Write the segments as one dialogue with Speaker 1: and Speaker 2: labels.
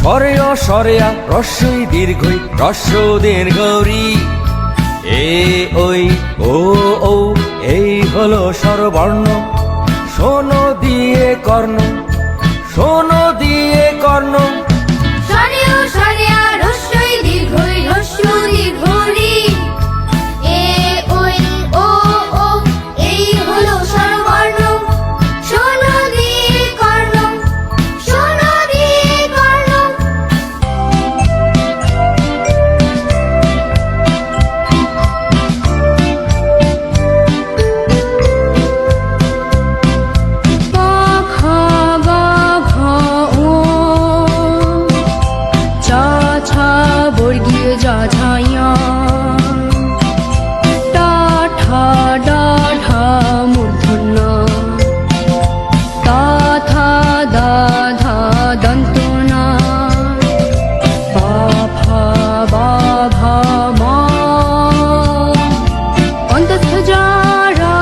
Speaker 1: হরেয় সরেয়া রস্যই দীর্ঘই রস্য দীর্ঘরি এ ওই ও ও এই হলো স্বরবর্ণ শোনো দিয়ে কর্ণ শোনো দিয়ে কর্ণ
Speaker 2: সরেয় সরেয়া রস্যই দীর্ঘই রস্য দীর্ঘরি এ ওই ও ও এই হলো স্বরবর্ণ শোনো দিয়ে কর্ণ শোনো দিয়ে কর্ণ
Speaker 3: পা খা গা ঘা ও চা ছা বর্গীয় যা ঝাইয়া টা ঠা ডা ঠা মূর্ধন্য তা থা দা ধা দন্তনা পা ফা বা ভা মা অন্তঃ যারা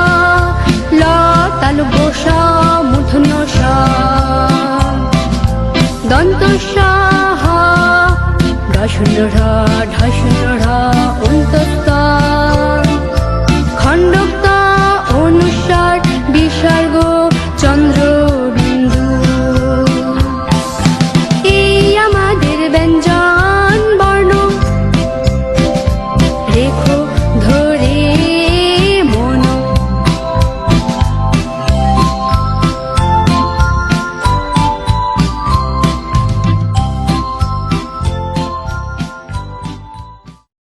Speaker 3: লা তালু বসা মূর্ধন্য সা দন্ত সাহা ঢা শূন্য ঢা ঢা শূন্য ঢা ও